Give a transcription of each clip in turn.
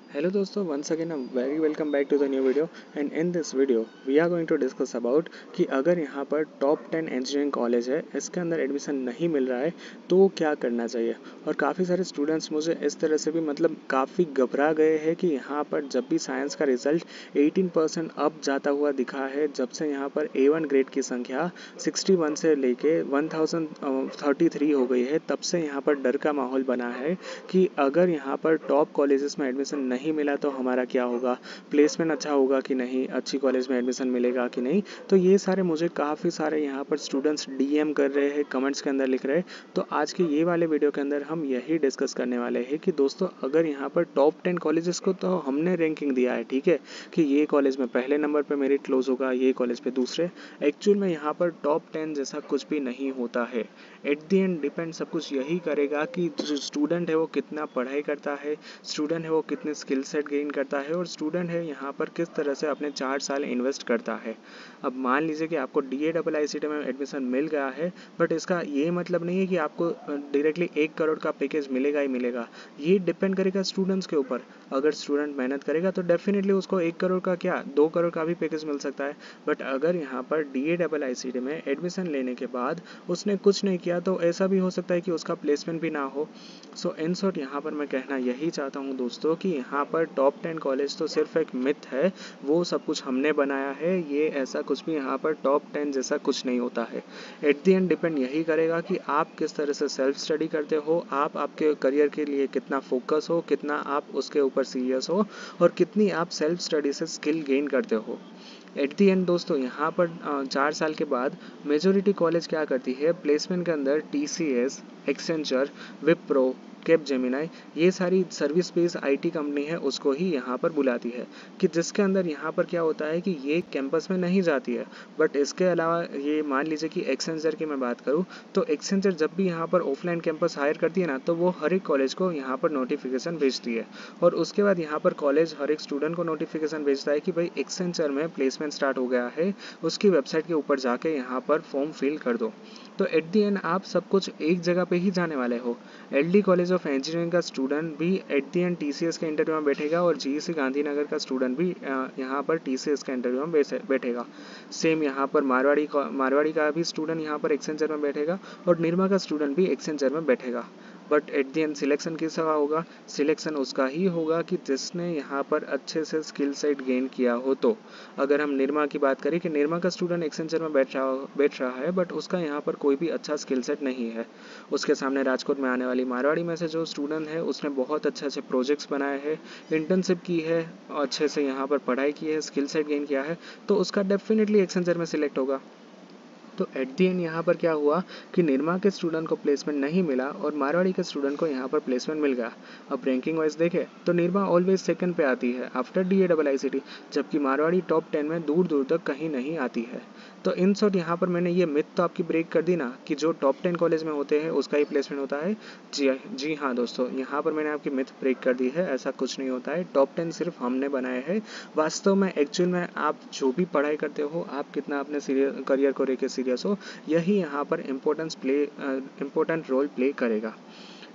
Hello दोस्तों, once again a very welcome back to the new video and in this video we are going to discuss about कि अगर यहाँ पर top 10 engineering college है, इसके अंदर एडमिशन नहीं मिल रहा है तो क्या करना चाहिए। और काफ़ी सारे स्टूडेंट्स मुझे इस तरह से भी काफ़ी घबरा गए हैं कि यहाँ पर जब भी साइंस का रिजल्ट 18% अप जाता हुआ दिखा है, जब से यहाँ पर A1 ग्रेड की संख्या 61 से लेके 1033 हो गई है, तब से यहाँ पर डर का माहौल बना है कि अगर यहाँ पर टॉप कॉलेजेस में एडमिशन नहीं मिला तो हमारा क्या होगा, प्लेसमेंट अच्छा होगा कि नहीं, अच्छी कॉलेज में एडमिशन मिलेगा कि नहीं। तो ये सारे मुझे काफ़ी सारे यहाँ पर स्टूडेंट्स डीएम कर रहे हैं, कमेंट्स के अंदर लिख रहे हैं। तो आज के ये वाले वीडियो के अंदर हम यही डिस्कस करने वाले हैं कि दोस्तों अगर यहाँ पर टॉप 10 कॉलेजेस को तो हमने रैंकिंग दिया है, ठीक है, कि ये कॉलेज में पहले नंबर पर मेरिट क्लोज होगा, ये कॉलेज पे दूसरे। एक्चुअल में यहाँ पर टॉप 10 जैसा कुछ भी नहीं होता है। एट दी एंड डिपेंड सब कुछ यही करेगा कि जो स्टूडेंट है वो कितना पढ़ाई करता है, स्टूडेंट है वो कितने स्किल सेट गेन करता है, और स्टूडेंट है यहाँ पर किस तरह से अपने 4 साल इन्वेस्ट करता है। अब मान लीजिए कि आपको DAIICT में एडमिशन मिल गया है, बट इसका ये मतलब नहीं है कि आपको डायरेक्टली 1 करोड़ का पैकेज मिलेगा ही मिलेगा। ये डिपेंड करेगा स्टूडेंट्स के ऊपर। अगर स्टूडेंट मेहनत करेगा तो डेफिनेटली उसको 1 करोड़ का क्या 2 करोड़ का भी पैकेज मिल सकता है। बट अगर यहाँ पर DAIICT में एडमिशन लेने के बाद उसने कुछ नहीं किया तो ऐसा भी हो सकता है कि उसका प्लेसमेंट भी ना हो। सो इन शॉर्ट यहाँ पर मैं कहना यही चाहता हूँ दोस्तों कि यहाँ पर टॉप 10 कॉलेज तो सिर्फ एक मिथ है, वो सब कुछ हमने बनाया है। ये ऐसा कुछ भी यहाँ पर टॉप 10 जैसा कुछ नहीं होता है। एट दी एंड डिपेंड यही करेगा कि आप किस तरह से सेल्फ स्टडी करते हो, आप आपके करियर के लिए कितना फोकस हो, कितना आप उसके ऊपर सीरियस हो, और कितनी आप सेल्फ स्टडी से स्किल गेन करते हो। एट दी एंड दोस्तों यहाँ पर 4 साल के बाद मेजोरिटी कॉलेज क्या करती है, प्लेसमेंट के अंदर TCS, Accenture, Wipro, cap Gemini, ये सारी सर्विस बेस्ड IT कंपनी है, उसको ही यहाँ पर बुलाती है। कि जिसके अंदर यहाँ पर क्या होता है कि ये कैंपस में नहीं जाती है। बट इसके अलावा ये मान लीजिए कि एक्सेंचर की मैं बात करूँ तो एक्सेंचर जब भी यहाँ पर ऑफलाइन कैंपस हायर करती है ना, तो वो हर एक कॉलेज को यहाँ पर नोटिफिकेशन भेजती है। और उसके बाद यहाँ पर कॉलेज हर एक स्टूडेंट को नोटिफिकेशन भेजता है कि भाई एक्सेंचर में प्लेसमेंट स्टार्ट हो गया है, उसकी वेबसाइट के ऊपर जाके यहाँ पर फॉर्म फिल कर दो। तो एट दी एंड आप सब कुछ एक जगह पे ही जाने वाले हो। LD कॉलेज ऑफ इंजीनियरिंग का स्टूडेंट भी एट दी एंड TCS के इंटरव्यू में बैठेगा, और GEC गांधीनगर का स्टूडेंट भी यहाँ पर TCS के इंटरव्यू में बैठेगा। सेम यहाँ पर मारवाड़ी का भी स्टूडेंट यहाँ पर एक्सेंचर में बैठेगा, और निरमा का स्टूडेंट भी एक्सेंचर में बैठेगा। But at the and selection किसका होगा, सिलेक्शन उसका ही होगा कि जिसने यहाँ पर अच्छे से स्किल सेट गेन किया हो। तो अगर हम निरमा की बात करें कि निरमा का स्टूडेंट एक्सेंचर में बैठ रहा है, बट उसका यहाँ पर कोई भी अच्छा स्किल सेट नहीं है। उसके सामने राजकोट में आने वाली मारवाड़ी में से जो स्टूडेंट है उसने बहुत अच्छे प्रोजेक्ट्स बनाए हैं, इंटर्नशिप की है, अच्छे से यहाँ पर पढ़ाई की है, स्किल सेट गेन किया है, तो उसका डेफिनेटली एक्सेंचर में सिलेक्ट होगा। तो एट दी एंड यहाँ पर क्या हुआ कि निरमा के स्टूडेंट को प्लेसमेंट नहीं मिला और मारवाड़ी के स्टूडेंट को यहाँ पर प्लेसमेंट मिल गया। अब रैंकिंग वाइज देखें तो निरमा ऑलवेज सेकंड पे आती है आफ्टर DAIICT, जबकि मारवाड़ी टॉप 10 में दूर दूर तक कहीं नहीं आती है। तो इन शॉर्ट यहाँ पर मैंने ये मिथ तो आपकी ब्रेक कर दी ना कि जो टॉप 10 कॉलेज में होते हैं उसका ही प्लेसमेंट होता है। जी हाँ दोस्तों, यहाँ पर मैंने आपकी मिथ ब्रेक कर दी है, ऐसा कुछ नहीं होता है। टॉप 10 सिर्फ हमने बनाए हैं। वास्तव में एक्चुअल में आप जो भी पढ़ाई करते हो, आप कितना अपने करियर को लेकर सीरियस हो, यही यहाँ पर इम्पोर्टेंट रोल प्ले करेगा।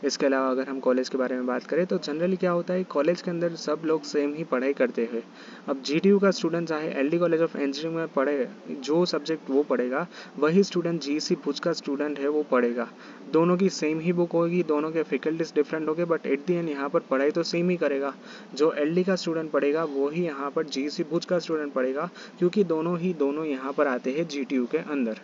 इसके अलावा अगर हम कॉलेज के बारे में बात करें तो जनरली क्या होता है, कॉलेज के अंदर सब लोग सेम ही पढ़ाई करते हैं। अब GTU का स्टूडेंट चाहे LD कॉलेज ऑफ इंजीनियरिंग में पढ़े, जो सब्जेक्ट वो पढ़ेगा वही स्टूडेंट GC भुज का स्टूडेंट है वो पढ़ेगा। दोनों की सेम ही बुक होगी, दोनों के फैकल्टीज डिफरेंट होंगे, बट एट दी एंड यहाँ पर पढ़ाई तो सेम ही करेगा। जो LD का स्टूडेंट पढ़ेगा वो ही यहाँ पर GC भुज का स्टूडेंट पढ़ेगा, क्योंकि दोनों यहाँ पर आते हैं GTU के अंदर।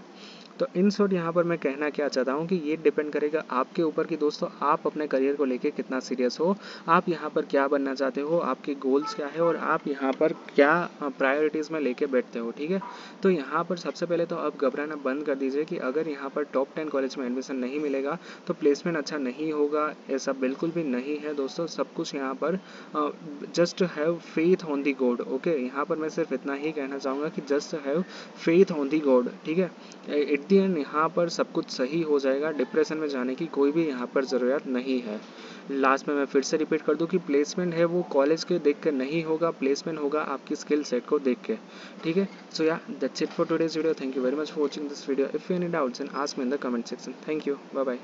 तो इन शॉर्ट यहाँ पर मैं कहना क्या चाहता हूँ कि ये डिपेंड करेगा आपके ऊपर कि दोस्तों आप अपने करियर को लेके कितना सीरियस हो, आप यहाँ पर क्या बनना चाहते हो, आपके गोल्स क्या है, और आप यहाँ पर क्या प्रायोरिटीज़ में लेके बैठते हो, ठीक है। तो यहाँ पर सबसे पहले तो आप घबराना बंद कर दीजिए कि अगर यहाँ पर टॉप 10 कॉलेज में एडमिशन नहीं मिलेगा तो प्लेसमेंट अच्छा नहीं होगा, ऐसा बिल्कुल भी नहीं है दोस्तों। सब कुछ यहाँ पर just have faith on the God, okay. यहाँ पर मैं सिर्फ इतना ही कहना चाहूँगा कि just have faith on the God, ठीक है। एट दी एंड यहाँ पर सब कुछ सही हो जाएगा, डिप्रेशन में जाने की कोई भी यहाँ पर ज़रूरत नहीं है। लास्ट में मैं फिर से रिपीट कर दूँ कि प्लेसमेंट है वो कॉलेज के देख कर नहीं होगा, प्लेसमेंट होगा आपकी स्किल सेट को देख के, ठीक है। So yeah that's it for today's video. Thank you very much for watching this video. If you any doubts and ask me in the comment section. Thank you, bye bye.